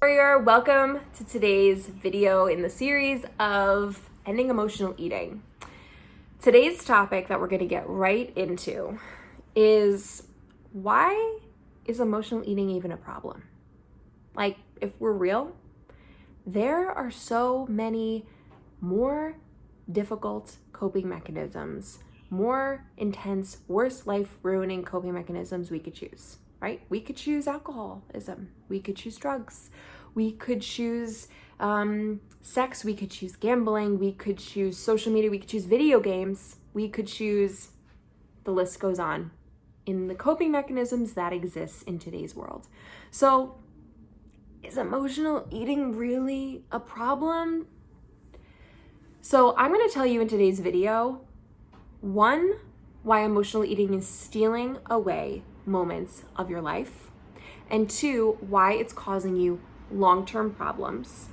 Warrior, welcome to today's video in the series of ending emotional eating. Today's topic that we're going to get right into is, why is emotional eating even a problem? Like, if we're real, there are so many more difficult coping mechanisms, more intense, worse life-ruining coping mechanisms we could choose. Right? We could choose alcoholism. We could choose drugs. We could choose sex. We could choose gambling. We could choose social media. We could choose video games. We could choose, the list goes on, in the coping mechanisms that exist in today's world. So, is emotional eating really a problem? So I'm going to tell you in today's video, one, why emotional eating is stealing away moments of your life, and two, why it's causing you long-term problems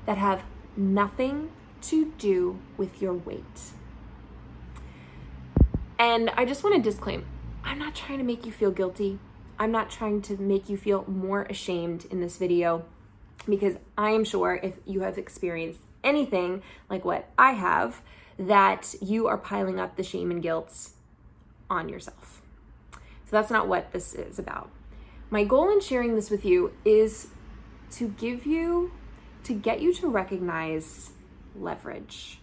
that have nothing to do with your weight. And I just want to disclaim, I'm not trying to make you feel guilty. I'm not trying to make you feel more ashamed in this video, because I am sure if you have experienced anything like what I have, that you are piling up the shame and guilt on yourself. So that's not what this is about. My goal in sharing this with you is to get you to recognize leverage.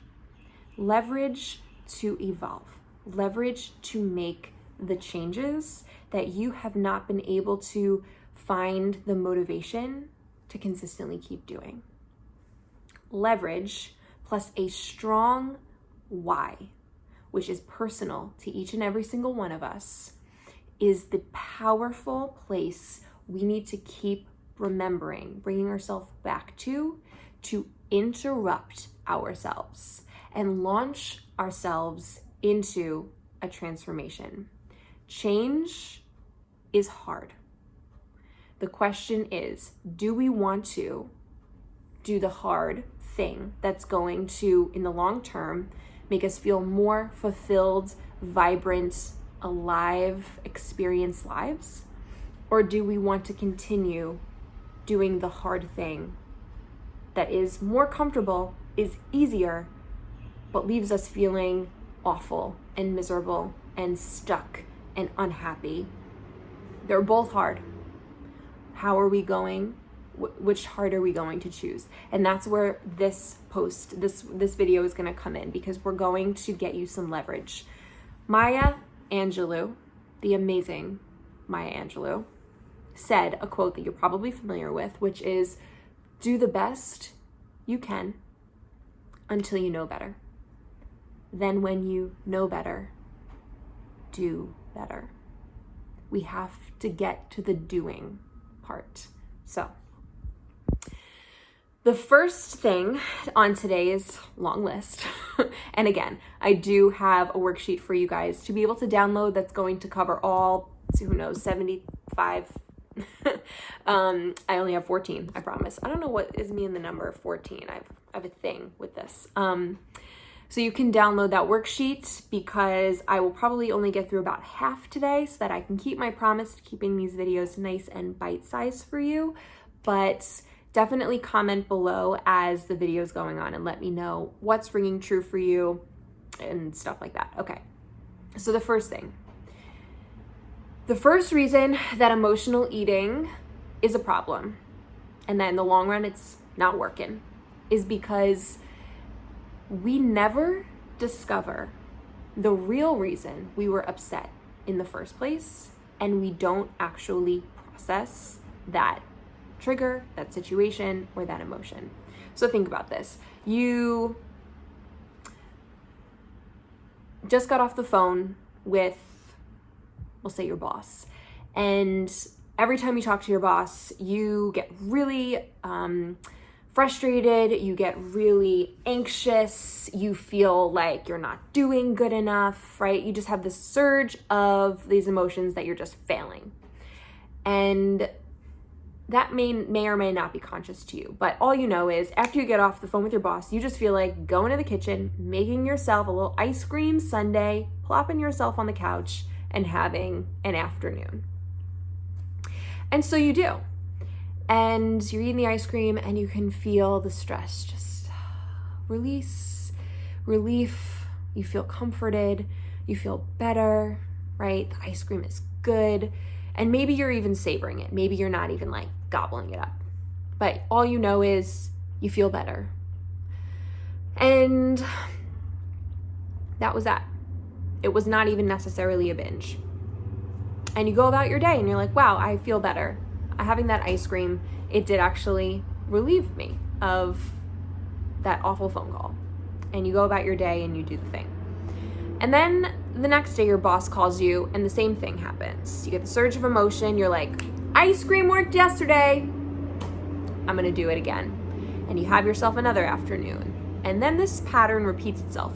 Leverage to evolve. Leverage to make the changes that you have not been able to find the motivation to consistently keep doing. Leverage plus a strong why, which is personal to each and every single one of us, is the powerful place we need to keep remembering, bringing ourselves back to interrupt ourselves and launch ourselves into a transformation. Change is hard. The question is, do we want to do the hard thing that's going to, in the long term, make us feel more fulfilled, vibrant, alive, experienced lives? Or do we want to continue doing the hard thing that is more comfortable, is easier, but leaves us feeling awful and miserable and stuck and unhappy? They're both hard. How are we going? Which heart are we going to choose? And that's where this video is going to come in, because we're going to get you some leverage. Maya Angelou, the amazing Maya Angelou, said a quote that you're probably familiar with, which is, do the best you can until you know better. Then when you know better, do better. We have to get to the doing part. So, the first thing on today's long list, and again, I do have a worksheet for you guys to be able to download that's going to cover all, who knows, 75. I only have 14, I promise. I don't know what is me in the number 14. I have a thing with this. So you can download that worksheet, because I will probably only get through about half today so that I can keep my promise to keeping these videos nice and bite-sized for you. But definitely comment below as the video is going on and let me know what's ringing true for you and stuff like that. Okay, so the first thing. The first reason that emotional eating is a problem, and that in the long run it's not working, is because we never discover the real reason we were upset in the first place, and we don't actually process that trigger, that situation, or that emotion. So think about this. You just got off the phone with, we'll say, your boss, and every time you talk to your boss, you get really frustrated, you get really anxious, you feel like you're not doing good enough, right? You just have this surge of these emotions that you're just failing. And that may or may not be conscious to you, but all you know is after you get off the phone with your boss, you just feel like going to the kitchen, making yourself a little ice cream sundae, plopping yourself on the couch, and having an afternoon. And so you do. And you're eating the ice cream and you can feel the stress just release, relief. You feel comforted, you feel better, right? The ice cream is good. And maybe you're even savoring it. Maybe you're not even like gobbling it up. But all you know is you feel better. And that was that. It was not even necessarily a binge. And you go about your day and you're like, wow, I feel better. Having that ice cream, it did actually relieve me of that awful phone call. And you go about your day and you do the thing. And then the next day your boss calls you and the same thing happens. You get the surge of emotion. You're like, ice cream worked yesterday. I'm going to do it again. And you have yourself another afternoon. And then this pattern repeats itself.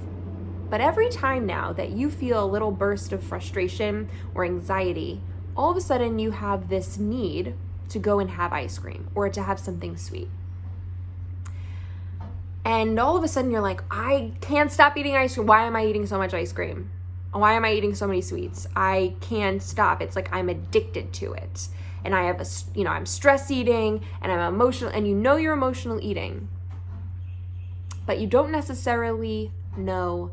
But every time now that you feel a little burst of frustration or anxiety, all of a sudden you have this need to go and have ice cream or to have something sweet. And all of a sudden you're like, I can't stop eating ice cream. Why am I eating so much ice cream? Why am I eating so many sweets? I can't stop. It's like I'm addicted to it. And I have I'm stress eating and I'm emotional, and you're emotional eating, but you don't necessarily know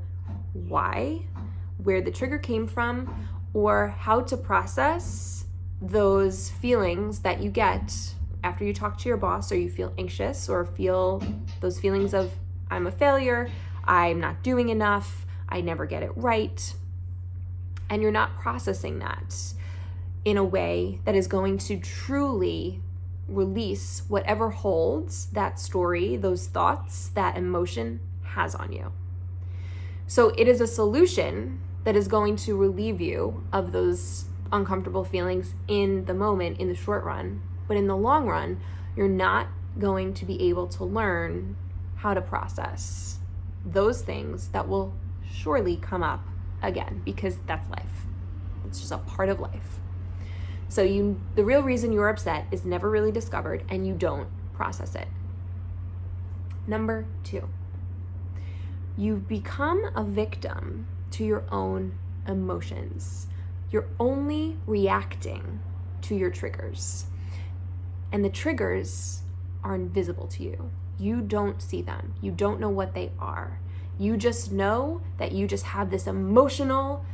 why, where the trigger came from, or how to process those feelings that you get after you talk to your boss, or you feel anxious, or feel those feelings of I'm a failure, I'm not doing enough, I never get it right. And you're not processing that in a way that is going to truly release whatever holds that story, those thoughts, that emotion has on you. So it is a solution that is going to relieve you of those uncomfortable feelings in the moment, in the short run. But in the long run, you're not going to be able to learn how to process those things that will surely come up again, because that's life. It's just a part of life. So the real reason you're upset is never really discovered, and you don't process it. Number 2, you've become a victim to your own emotions. You're only reacting to your triggers. And the triggers are invisible to you. You don't see them. You don't know what they are. You just know that you just have this emotional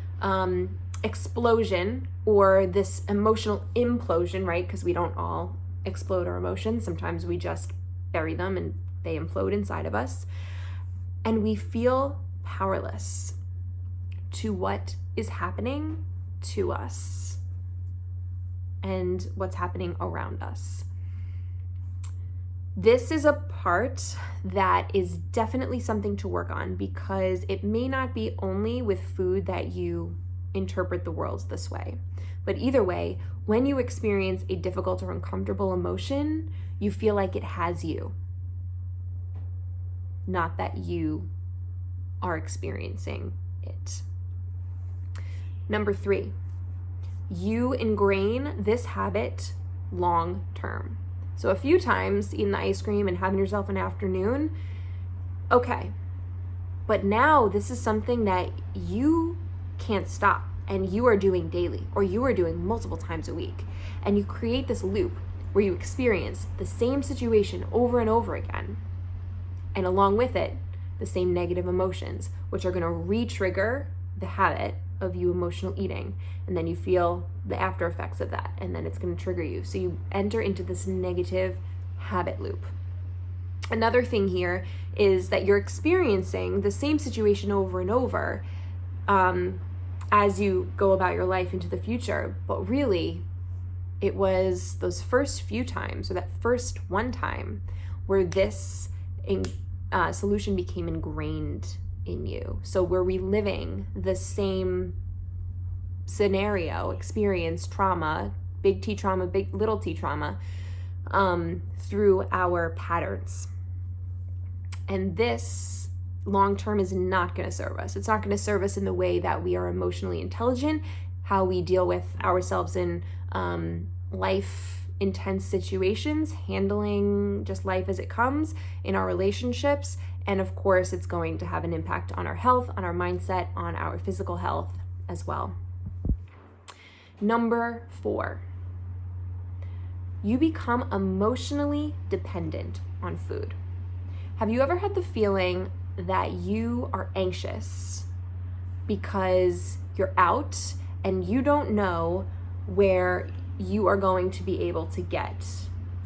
explosion, or this emotional implosion, right? Because we don't all explode our emotions. Sometimes we just bury them and they implode inside of us. And we feel powerless to what is happening to us and what's happening around us. This is a part that is definitely something to work on, because it may not be only with food that you interpret the world this way. But either way, when you experience a difficult or uncomfortable emotion, you feel like it has you, not that you are experiencing it. Number 3, you ingrain this habit long term. So a few times eating the ice cream and having yourself an afternoon, okay. But now this is something that you can't stop, and you are doing daily, or you are doing multiple times a week. And you create this loop where you experience the same situation over and over again. And along with it, the same negative emotions, which are going to re-trigger the habit of you emotional eating. And then you feel the after effects of that, and then it's going to trigger you. So you enter into this negative habit loop. Another thing here is that you're experiencing the same situation over and over as you go about your life into the future. But really, it was those first few times, or that first one time, where this solution became ingrained in you. So we're reliving the same scenario, experience, trauma, big T trauma, big little T trauma, through our patterns. And this long term is not going to serve us. It's not going to serve us in the way that we are emotionally intelligent, how we deal with ourselves in life intense situations, handling just life as it comes, in our relationships. And of course, it's going to have an impact on our health, on our mindset, on our physical health as well. Number 4, you become emotionally dependent on food. Have you ever had the feeling that you are anxious because you're out and you don't know where you are going to be able to get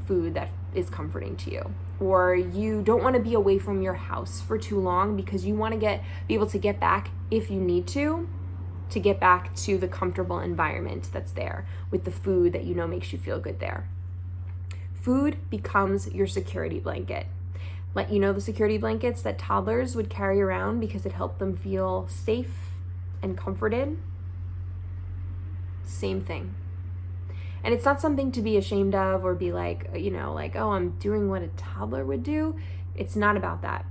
food that is comforting to you? Or you don't want to be away from your house for too long because you want to be able to get back, if you need to get back to the comfortable environment that's there with the food that you know makes you feel good there. Food becomes your security blanket. Let you know the security blankets that toddlers would carry around because it helped them feel safe and comforted. Same thing. And it's not something to be ashamed of or be like, oh, I'm doing what a toddler would do. It's not about that.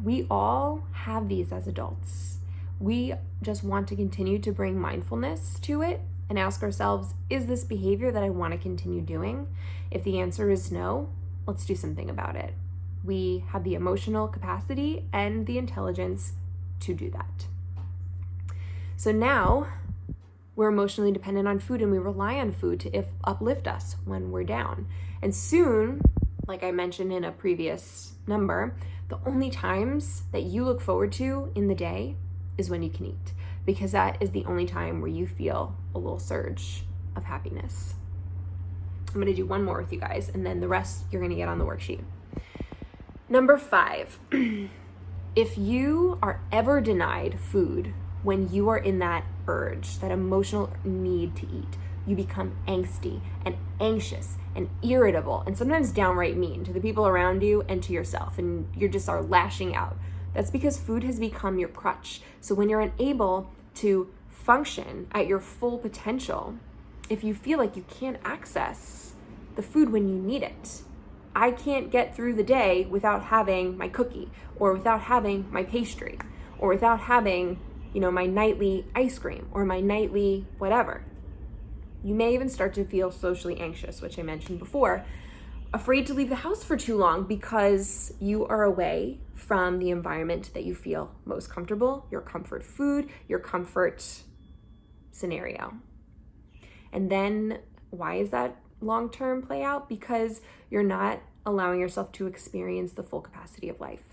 We all have these as adults. We just want to continue to bring mindfulness to it and ask ourselves, is this behavior that I want to continue doing? If the answer is no, let's do something about it. We have the emotional capacity and the intelligence to do that. So now we're emotionally dependent on food and we rely on food to uplift us when we're down. And soon, like I mentioned in a previous number, the only times that you look forward to in the day is when you can eat, because that is the only time where you feel a little surge of happiness. I'm going to do one more with you guys, and then the rest you're going to get on the worksheet. Number 5, if you are ever denied food when you are in that urge, that emotional need to eat, you become angsty and anxious and irritable and sometimes downright mean to the people around you and to yourself, and you just are lashing out. That's because food has become your crutch. So when you're unable to function at your full potential, if you feel like you can't access the food when you need it, I can't get through the day without having my cookie, or without having my pastry, or without having, my nightly ice cream or my nightly whatever. You may even start to feel socially anxious, which I mentioned before, afraid to leave the house for too long because you are away from the environment that you feel most comfortable, your comfort food, your comfort scenario. And then why is that long-term play out? Because you're not allowing yourself to experience the full capacity of life.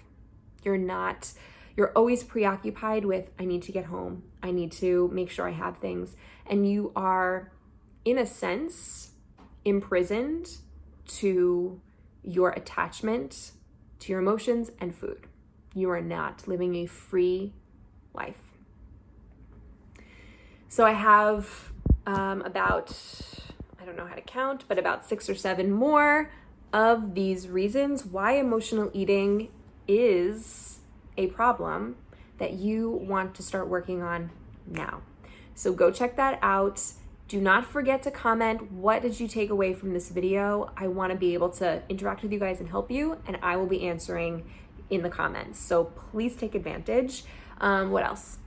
You're always preoccupied with, I need to get home. I need to make sure I have things. And you are, in a sense, imprisoned to your attachment to your emotions and food. You are not living a free life. So I have about, I don't know how to count, but about 6 or 7 more of these reasons why emotional eating is a problem that you want to start working on now. So go check that out. Do not forget to comment, what did you take away from this video? I want to be able to interact with you guys and help you, and I will be answering in the comments. So please take advantage. What else?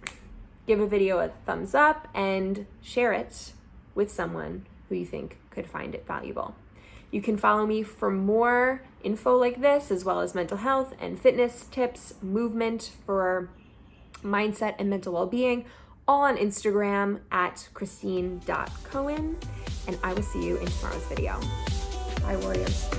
Give a video a thumbs up and share it with someone who you think could find it valuable. You can follow me for more info like this, as well as mental health and fitness tips, movement for mindset and mental well-being, all on Instagram at christine.coen, and I will see you in tomorrow's video. Bye, warriors.